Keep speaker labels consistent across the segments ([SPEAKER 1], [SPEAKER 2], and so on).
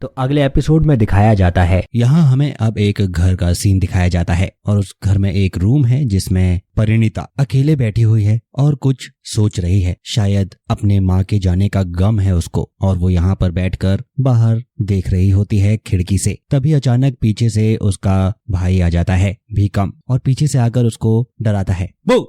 [SPEAKER 1] तो अगले एपिसोड में दिखाया जाता है, यहाँ हमें अब एक घर का सीन दिखाया जाता है और उस घर में एक रूम है जिसमें परिणीता अकेले बैठी हुई है और कुछ सोच रही है। शायद अपने माँ के जाने का गम है उसको और वो यहाँ पर बैठकर बाहर देख रही होती है खिड़की से। तभी अचानक पीछे से उसका भाई आ जाता है भीकम और पीछे से आकर उसको डराता है। वो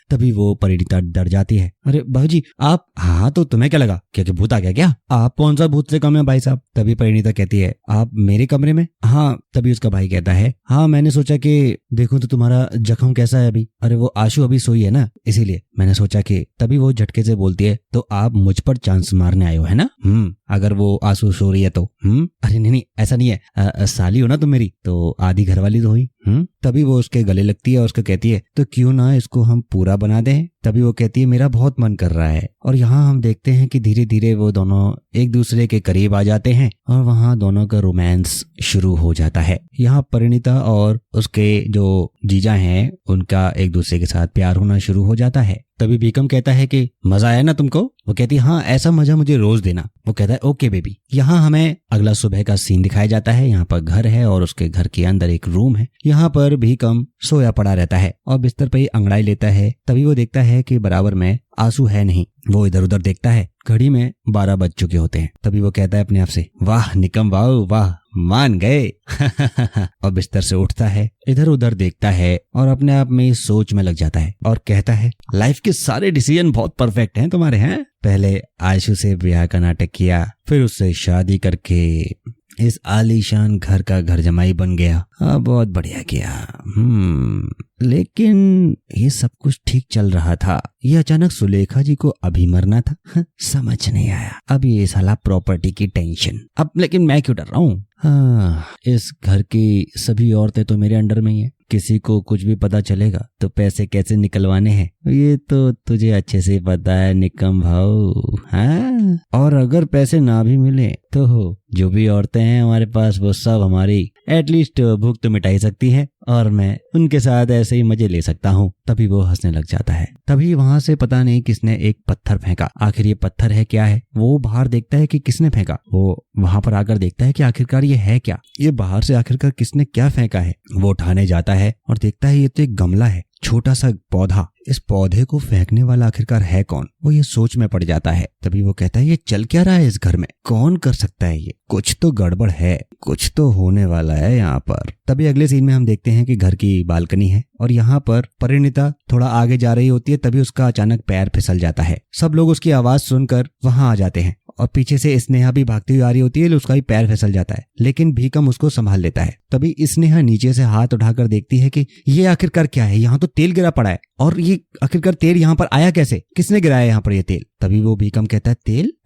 [SPEAKER 1] तभी वो परिणीता डर जाती है। अरे बाबूजी आप, हाँ तो तुम्हें क्या लगा, क्या भूत आ गया क्या? आप कौन सा भूत से कम है भाई साहब? तभी परिणीता कहती है आप मेरे कमरे में? हाँ। तभी उसका भाई कहता है हाँ मैंने सोचा कि देखूं तो तुम्हारा जख्म कैसा है अभी। अरे वो आशु अभी सोई है ना, इसीलिए मैंने सोचा कि। तभी वो झटके से बोलती है तो आप मुझ पर चांस मारने आए हो है ना? अगर वो आशु सो रही है तो। अरे नहीं ऐसा नहीं है, साली हो ना तुम मेरी, तो आधी घरवाली तो हुई। तभी वो उसके गले लगती है और उसको कहती है तो क्यों ना इसको हम पूरा बना दें। तभी वो कहती है मेरा बहुत मन कर रहा है। और यहाँ हम देखते हैं कि धीरे धीरे वो दोनों एक दूसरे के करीब आ जाते हैं और वहाँ दोनों का रोमांस शुरू हो जाता है। यहाँ परिणीता और उसके जो जीजा हैं उनका एक दूसरे के साथ प्यार होना शुरू हो जाता है। तभी भीकम कहता है कि मजा आया ना तुमको? वो कहती है हाँ ऐसा मजा मुझे रोज देना। वो कहता है ओके बेबी। यहाँ हमें अगला सुबह का सीन दिखाया जाता है। यहाँ पर घर है और उसके घर के अंदर एक रूम है। यहाँ पर भीकम सोया पड़ा रहता है और बिस्तर पर ही अंगड़ाई लेता है। तभी वो देखता है कि बराबर में आंसू है नहीं। वो इधर उधर देखता है, घड़ी में 12 बज चुके होते हैं। तभी वो कहता है अपने आप से वाह निकम वाह मान गए और बिस्तर से उठता है, इधर उधर देखता है और अपने आप में सोच में लग जाता है और कहता है लाइफ के सारे डिसीजन बहुत परफेक्ट हैं तुम्हारे। हैं पहले आयशु से ब्याह का नाटक किया, फिर उससे शादी करके इस आलीशान घर का घर जमाई बन गया। बहुत बढ़िया किया। लेकिन ये सब कुछ ठीक चल रहा था, ये अचानक सुलेखा जी को अभी मरना था। समझ नहीं आया। अब ये साला प्रॉपर्टी की टेंशन। अब लेकिन मैं क्यों डर रहा हूँ? हाँ इस घर की सभी औरतें तो मेरे अंडर में ही है। किसी को कुछ भी पता चलेगा तो पैसे कैसे निकलवाने हैं ये तो तुझे अच्छे से पता है निकम भाऊ। हाँ और अगर पैसे ना भी मिले तो जो भी औरतें हैं हमारे पास वो सब हमारी एटलीस्ट भूख तो मिटा ही सकती है और मैं उनके साथ ऐसे ही मजे ले सकता हूँ। तभी वो हंसने लग जाता है। तभी वहां से पता नहीं किसने एक पत्थर फेंका। आखिर ये पत्थर है क्या है? वो बाहर देखता है कि किसने फेंका। वो वहां पर आकर देखता है कि आखिरकार ये है क्या, ये बाहर से आखिरकार किसने क्या फेंका है। वो उठाने जाता है और देखता है ये तो एक गमला है, छोटा सा पौधा। इस पौधे को फेंकने वाला आखिरकार है कौन? वो ये सोच में पड़ जाता है। तभी वो कहता है ये चल क्या रहा है इस घर में, कौन कर सकता है ये? कुछ तो गड़बड़ है, कुछ तो होने वाला है यहाँ पर। तभी अगले सीन में हम देखते हैं कि घर की बालकनी है और यहाँ पर परिणीता थोड़ा आगे जा रही होती है। तभी उसका अचानक पैर फिसल जाता है। सब लोग उसकी आवाज सुनकर वहां आ जाते हैं और पीछे से स्नेहा भी भागती हुई आ रही होती है। उसका भी पैर फिसल जाता है लेकिन भीकम उसको संभाल लेता है। तभी स्नेहा नीचे से हाथ उठाकर देखती है कि ये आखिरकार क्या है, यहाँ तो तेल गिरा पड़ा है और ये आखिरकार तेल यहाँ पर आया कैसे, किसने गिराया यहाँ पर ये तेल? तभी वो भीकम कहता है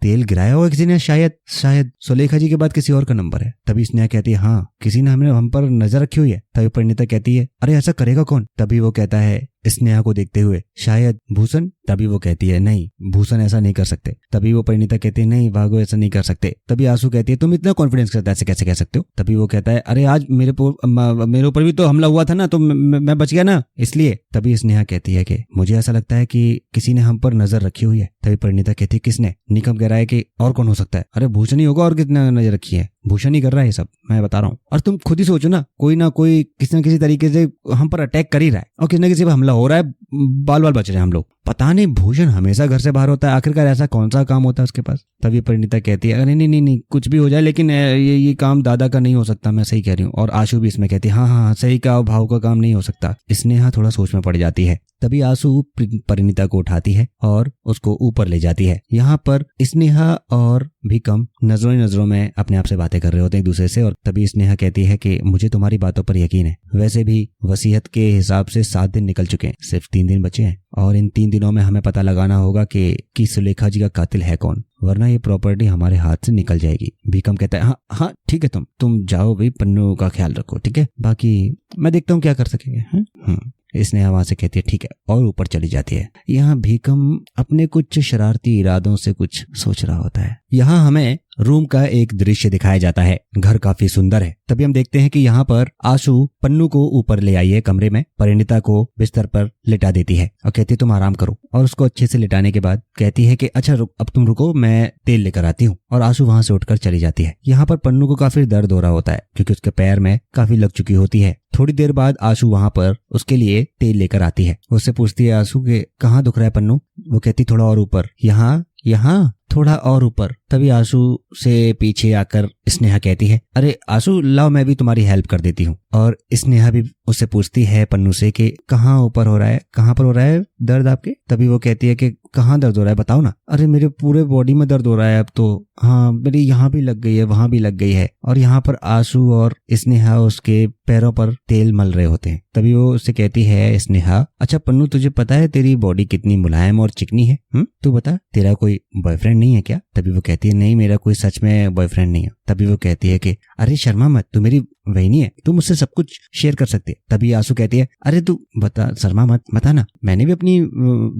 [SPEAKER 1] तेल गिराया होगा किसी ने, शायद सुलेखा जी के बाद किसी और का नंबर है। तभी स्नेहा कहती है हाँ किसी ने हम पर नजर रखी हुई है। तभी परिणीता कहती है अरे ऐसा करेगा कौन? तभी वो कहता है स्नेहा को देखते हुए शायद भूषण। तभी वो कहती है नहीं भूषण ऐसा नहीं कर सकते। तभी वो परिणीता कहती है नहीं भागो ऐसा नहीं कर सकते। तभी आंसू कहती है तुम इतना कॉन्फिडेंस करते ऐसे कैसे कह सकते हो? तभी वो कहता है अरे आज मेरे ऊपर भी तो हमला हुआ था ना, तो मैं बच गया ना इसलिए। तभी स्नेहा कहती है कि मुझे ऐसा लगता है कि किसी ने हम पर नजर रखी हुई है। तभी परिणीता कहती है किसने? निकम कह रहा है कि और कौन हो सकता है? अरे भूषण ही होगा, और किसने नजर रखी है? भूषण ही कर रहा है ये सब, मैं बता रहा हूँ। और तुम खुद ही सोचो ना कोई किसी न किसी तरीके से हम पर अटैक कर ही रहा है और किसी न किसी पर हमला हो रहा है, बाल बच रहे हैं हम लोग। पता नहीं भूषण हमेशा घर से बाहर होता है, आखिरकार ऐसा कौन सा काम होता है उसके पास? तभी परिणीता कहती है अरे नहीं कुछ भी हो जाए लेकिन ये काम दादा का नहीं हो सकता, मैं सही कह रही हूँ। और आशु भी इसमें कहती है हाँ सही का भाव का काम नहीं हो सकता। स्नेहा थोड़ा सोच में पड़ जाती है। तभी आशु परिणीता को उठाती है और उसको ऊपर ले जाती है। यहाँ पर स्नेहा और भीकम नजरों में अपने आप से बातें कर रहे होते हैं एक दूसरे से। और तभी स्नेहा कहती है कि मुझे तुम्हारी बातों पर यकीन है, वैसे भी वसीयत के हिसाब से 7 दिन निकल चुके हैं, सिर्फ 3 दिन बचे हैं और इन 3 दिनों में हमें पता लगाना होगा कि सुलेखा जी का कातिल है कौन, वरना ये प्रॉपर्टी हमारे हाथ से निकल जाएगी। भीकम कहता है हाँ ठीक है, तुम जाओ भाई, पन्नू का ख्याल रखो ठीक है, बाकी मैं देखता हूँ क्या कर सकेंगे। इसने वहां से कहती है ठीक है और ऊपर चली जाती है। यहाँ भीकम अपने कुछ शरारती इरादों से कुछ सोच रहा होता है। यहाँ हमें रूम का एक दृश्य दिखाया जाता है। घर काफी सुंदर है। तभी हम देखते हैं कि यहाँ पर आशु पन्नू को ऊपर ले आई है कमरे में, परिणीता को बिस्तर पर लिटा देती है और कहती है तुम आराम करो, और उसको अच्छे से लिटाने के बाद कहती है कि अच्छा अब तुम रुको, मैं तेल लेकर आती हूँ, और आशु वहां से उठकर चली जाती है। यहाँ पर पन्नू को काफी दर्द हो रहा होता है क्योंकि उसके पैर में काफी लग चुकी होती है। थोड़ी देर बाद आशु वहां पर उसके लिए तेल लेकर आती है। उससे पूछती है आशु के कहाँ दुख रहा है पन्नू? वो कहती थोड़ा और ऊपर, यहाँ थोड़ा और ऊपर। तभी आशु से पीछे आकर स्नेहा कहती है अरे आशु लाओ मैं भी तुम्हारी हेल्प कर देती हूँ। और स्नेहा भी उससे पूछती है पन्नू से कि कहाँ ऊपर हो रहा है, कहाँ पर हो रहा है दर्द आपके? तभी वो कहती है कि कहाँ दर्द हो रहा है बताओ ना। अरे मेरे पूरे बॉडी में दर्द हो रहा है अब तो। हाँ मेरी यहाँ भी लग गई है, वहां भी लग गई है। और यहाँ पर आशु और स्नेहा उसके पैरों पर तेल मल रहे होते हैं। तभी वो उससे कहती है स्नेहा अच्छा पन्नू तुझे पता है तेरी बॉडी कितनी मुलायम और चिकनी है? तू बता तेरा कोई बॉयफ्रेंड नहीं है क्या? तभी वो कहती है नहीं मेरा कोई सच में बॉयफ्रेंड नहीं है। तभी वो कहती है कि अरे शर्मा मत, तू मेरी वहीनी है, तू मुझसे सब कुछ शेयर कर सकती है। तभी आशु कहती है अरे तू बता, शर्मा मत, बता ना, मैंने भी अपनी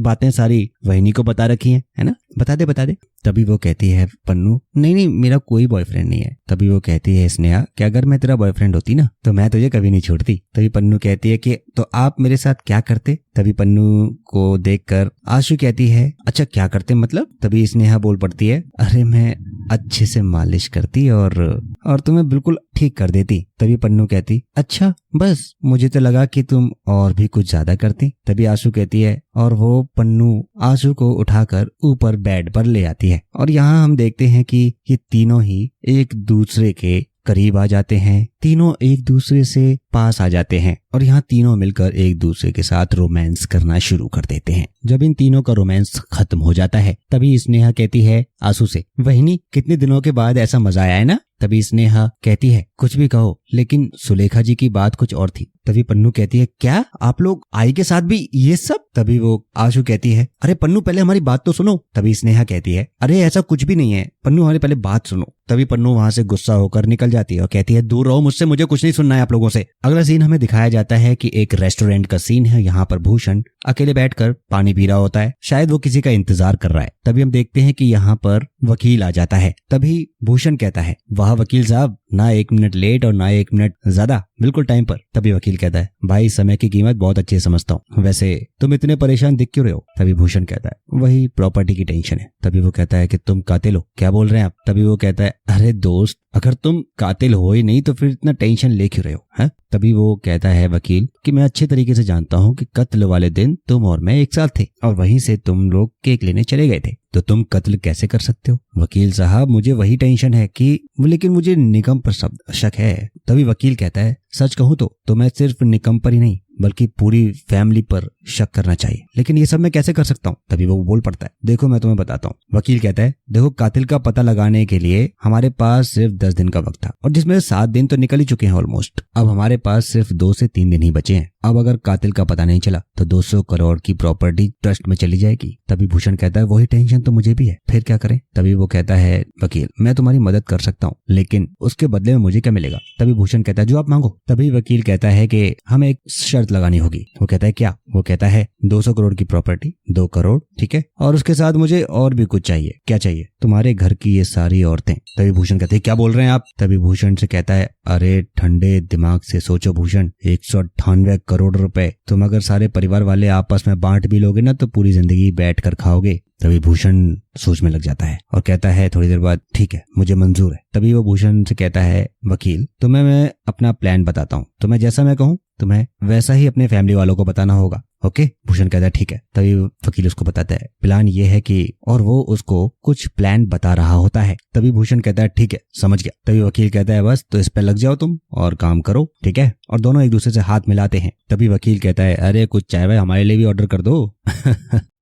[SPEAKER 1] बातें सारी वहीनी को बता रखी है ना, बता दे। तभी वो कहती है पन्नू नहीं मेरा कोई बॉयफ्रेंड नहीं है। तभी वो कहती है स्नेहा कि अगर मैं तेरा बॉयफ्रेंड होती ना तो मैं तुझे कभी नहीं छोड़ती। तभी पन्नू कहती है कि तो आप मेरे साथ क्या करते? तभी पन्नू को देखकर आशु कहती है अच्छा क्या करते मतलब? तभी स्नेहा बोल पड़ती है अरे मैं अच्छे से मालिश करती और तुम्हें बिल्कुल ठीक कर देती। तभी पन्नू कहती अच्छा बस, मुझे तो लगा कि तुम और भी कुछ ज्यादा करती। तभी आशु कहती है और वो पन्नू आशु को उठाकर ऊपर बेड पर ले आती है। और यहाँ हम देखते हैं कि ये तीनों ही एक दूसरे के करीब आ जाते हैं, तीनों एक दूसरे से पास आ जाते हैं और यहाँ तीनों मिलकर एक दूसरे के साथ रोमांस करना शुरू कर देते हैं। जब इन तीनों का रोमांस खत्म हो जाता है तभी स्नेहा कहती है आशु से वहिनी कितने दिनों के बाद ऐसा मजा आया है ना? तभी स्नेहा कहती है कुछ भी कहो लेकिन सुलेखा जी की बात कुछ और थी। तभी पन्नू कहती है क्या आप लोग आई के साथ भी ये सब? तभी वो आशु कहती है अरे पन्नू पहले हमारी बात तो सुनो। तभी स्नेहा कहती है अरे ऐसा कुछ भी नहीं है पन्नू, हमारी पहले बात सुनो। तभी पन्नू वहां से गुस्सा होकर निकल जाती है और कहती है दूर रहो मुझसे, मुझे कुछ नहीं सुनना है आप लोगों से। अगला सीन हमें दिखाया जाता है कि एक रेस्टोरेंट का सीन है। यहाँ पर भूषण अकेले बैठकर पानी पी रहा होता है, शायद वो किसी का इंतजार कर रहा है। तभी हम देखते हैं कि यहाँ पर वकील आ जाता है। तभी भूषण कहता है वाह वकील साहब, ना 1 मिनट लेट और ना 1 मिनट ज्यादा, बिल्कुल टाइम पर। तभी वकील कहता है भाई समय की कीमत बहुत अच्छे से समझता हूँ, वैसे तुम इतने परेशान दिख क्यों रहे हो? तभी भूषण कहता है वही प्रॉपर्टी की टेंशन है। तभी वो कहता है कि तुम कातिल हो, क्या बोल रहे हैं आप? तभी वो कहता है अरे दोस्त अगर तुम कातिल हो ही नहीं तो फिर इतना टेंशन ले क्यों रहे हो हैं? तभी वो कहता है वकील कि मैं अच्छे तरीके से जानता हूँ कि कत्ल वाले दिन तुम और मैं एक साथ थे और वहीं से तुम लोग केक लेने चले गए थे, तो तुम कत्ल कैसे कर सकते हो? वकील साहब मुझे वही टेंशन है कि लेकिन मुझे निकम पर शक है। तभी वकील कहता है सच कहूँ तो मैं सिर्फ निकम पर ही नहीं बल्कि पूरी फैमिली पर शक करना चाहिए, लेकिन ये सब मैं कैसे कर सकता हूँ? तभी वो बोल पड़ता है देखो मैं तुम्हें बताता हूँ। वकील कहता है देखो कातिल का पता लगाने के लिए हमारे पास सिर्फ 10 दिन का वक्त था और जिसमें 7 दिन तो निकल ही चुके हैं ऑलमोस्ट। अब हमारे पास सिर्फ 2 से 3 दिन ही बचे हैं। अब अगर कातिल का पता नहीं चला तो 200 करोड़ की प्रॉपर्टी ट्रस्ट में चली जाएगी। तभी भूषण कहता है वही टेंशन तो मुझे भी है, फिर क्या करें? तभी वो कहता है वकील मैं तुम्हारी मदद कर सकता हूँ लेकिन उसके बदले में मुझे क्या मिलेगा? तभी भूषण कहता है जो आप मांगो। तभी वकील कहता है कि हमें एक शर्त लगानी होगी। वो कहता है क्या? वो कहता है 200 करोड़ की प्रॉपर्टी, 2 करोड़ ठीक है, और उसके साथ मुझे और भी कुछ चाहिए। क्या चाहिए? तुम्हारे घर की ये सारी औरतें। तभी भूषण कहते हैं क्या बोल रहे हैं आप? तभी भूषण से कहता है अरे ठंडे दिमाग से सोचो भूषण, 198 करोड़ रुपए तुम अगर सारे परिवार वाले आपस में बांट भी लोगे ना तो पूरी जिंदगी बैठ कर खाओगे। तभी भूषण सोच में लग जाता है और कहता है थोड़ी देर बाद ठीक है मुझे मंजूर है। तभी वो भूषण से कहता है वकील तुम्हें मैं अपना प्लान बताता हूँ, तुम्हें जैसा मैं कहूँ तुम्हें वैसा ही अपने फैमिली वालों को बताना होगा, ओके? भूषण कहता है ठीक है। तभी वकील उसको बताता है प्लान ये है कि, और वो उसको कुछ प्लान बता रहा होता है। तभी भूषण कहता है ठीक है समझ गया। तभी वकील कहता है बस तो इस पे लग जाओ तुम और काम करो, ठीक है? और दोनों एक दूसरे से हाथ मिलाते हैं। तभी वकील कहता है अरे कुछ चाय वाय हमारे लिए भी ऑर्डर कर दो।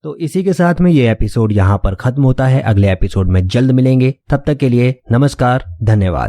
[SPEAKER 2] तो इसी के साथ में ये एपिसोड यहाँ पर खत्म होता है। अगले एपिसोड में जल्द मिलेंगे, तब तक के लिए नमस्कार, धन्यवाद।